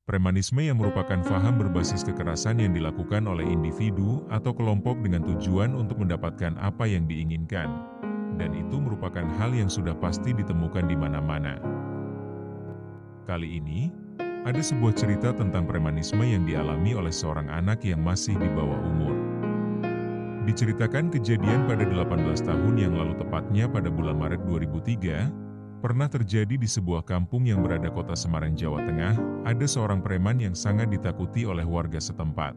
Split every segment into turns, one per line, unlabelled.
Premanisme yang merupakan paham berbasis kekerasan yang dilakukan oleh individu atau kelompok dengan tujuan untuk mendapatkan apa yang diinginkan. Dan itu merupakan hal yang sudah pasti ditemukan di mana-mana. Kali ini, ada sebuah cerita tentang premanisme yang dialami oleh seorang anak yang masih di bawah umur. Diceritakan kejadian pada 18 tahun yang lalu, tepatnya pada bulan Maret 2003, pernah terjadi di sebuah kampung yang berada kota Semarang, Jawa Tengah. Ada seorang preman yang sangat ditakuti oleh warga setempat.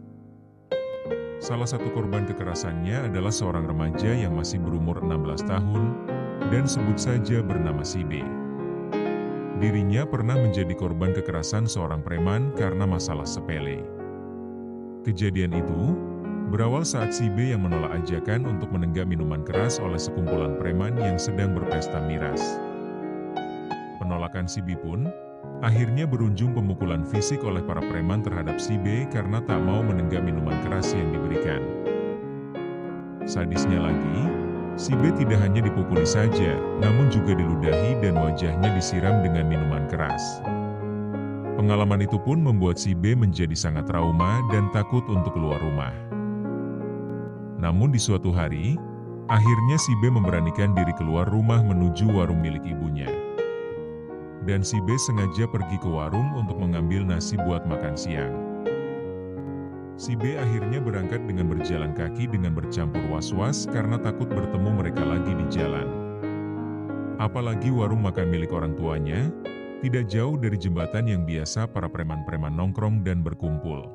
Salah satu korban kekerasannya adalah seorang remaja yang masih berumur 16 tahun, dan sebut saja bernama si B. Dirinya pernah menjadi korban kekerasan seorang preman karena masalah sepele. Kejadian itu berawal saat si B yang menolak ajakan untuk menenggak minuman keras oleh sekumpulan preman yang sedang berpesta miras. Penolakan si B pun akhirnya berujung pemukulan fisik oleh para preman terhadap si B karena tak mau menenggak minuman keras yang diberikan. Sadisnya lagi, si B tidak hanya dipukuli saja, namun juga diludahi dan wajahnya disiram dengan minuman keras. Pengalaman itu pun membuat si B menjadi sangat trauma dan takut untuk keluar rumah. Namun di suatu hari, akhirnya si B memberanikan diri keluar rumah menuju warung milik ibunya. Dan si B sengaja pergi ke warung untuk mengambil nasi buat makan siang. Si B akhirnya berangkat dengan berjalan kaki dengan bercampur was-was karena takut bertemu mereka lagi di jalan. Apalagi warung makan milik orang tuanya, tidak jauh dari jembatan yang biasa para preman-preman nongkrong dan berkumpul.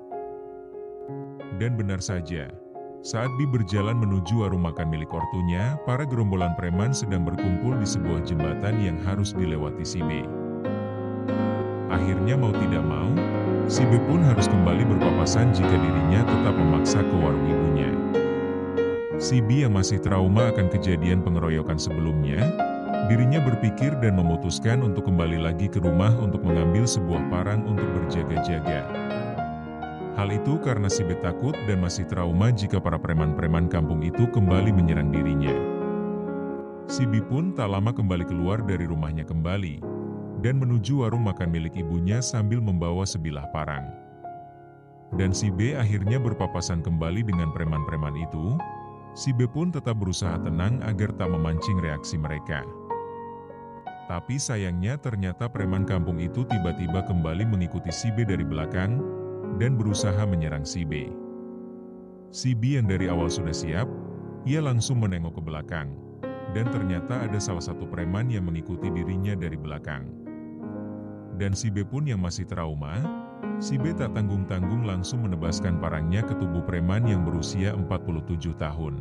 Dan benar saja, saat Bi berjalan menuju warung makan milik ortunya, para gerombolan preman sedang berkumpul di sebuah jembatan yang harus dilewati si B. Akhirnya mau tidak mau, si B pun harus kembali berpapasan jika dirinya tetap memaksa ke warung ibunya. Si B yang masih trauma akan kejadian pengeroyokan sebelumnya, dirinya berpikir dan memutuskan untuk kembali lagi ke rumah untuk mengambil sebuah parang untuk berjaga-jaga. Hal itu karena si B takut dan masih trauma jika para preman-preman kampung itu kembali menyerang dirinya. Si B pun tak lama kembali keluar dari rumahnya kembali, dan menuju warung makan milik ibunya sambil membawa sebilah parang. Dan si B akhirnya berpapasan kembali dengan preman-preman itu. Si B pun tetap berusaha tenang agar tak memancing reaksi mereka. Tapi sayangnya ternyata preman kampung itu tiba-tiba kembali mengikuti si B dari belakang, dan berusaha menyerang si B. Si B yang dari awal sudah siap, ia langsung menengok ke belakang, dan ternyata ada salah satu preman yang mengikuti dirinya dari belakang. Dan si B pun yang masih trauma, si B tak tanggung-tanggung langsung menebaskan parangnya ke tubuh preman yang berusia 47 tahun.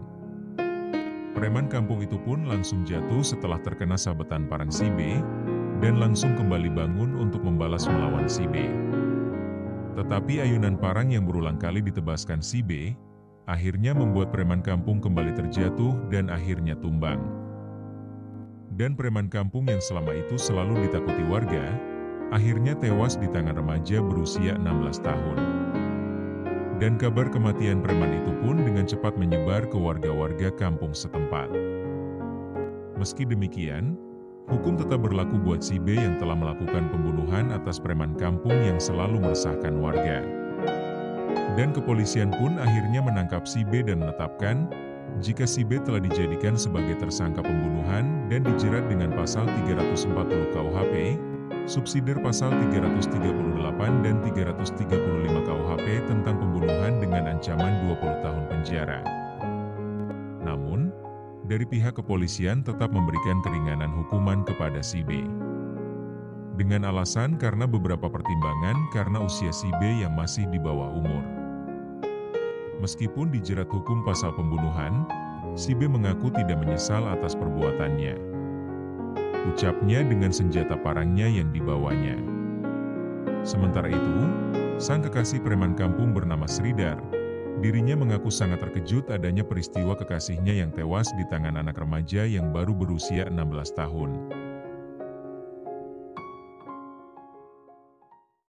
Preman kampung itu pun langsung jatuh setelah terkena sabetan parang si B, dan langsung kembali bangun untuk membalas melawan si B. Tetapi ayunan parang yang berulang kali ditebaskan si B, akhirnya membuat preman kampung kembali terjatuh dan akhirnya tumbang. Dan preman kampung yang selama itu selalu ditakuti warga, akhirnya tewas di tangan remaja berusia 16 tahun. Dan kabar kematian preman itu pun dengan cepat menyebar ke warga-warga kampung setempat. Meski demikian, hukum tetap berlaku buat si B yang telah melakukan pembunuhan atas preman kampung yang selalu meresahkan warga. Dan kepolisian pun akhirnya menangkap si B dan menetapkan jika si B telah dijadikan sebagai tersangka pembunuhan dan dijerat dengan pasal 340 KUHP, subsidiar pasal 338 dan 335 KUHP tentang pembunuhan dengan ancaman 20 tahun penjara. Namun, dari pihak kepolisian tetap memberikan keringanan hukuman kepada si B. Dengan alasan karena beberapa pertimbangan karena usia si B yang masih di bawah umur. Meskipun dijerat hukum pasal pembunuhan, si B mengaku tidak menyesal atas perbuatannya. Ucapnya dengan senjata parangnya yang dibawanya. Sementara itu, sang kekasih preman kampung bernama Sridhar, dirinya mengaku sangat terkejut adanya peristiwa kekasihnya yang tewas di tangan anak remaja yang baru berusia 16 tahun.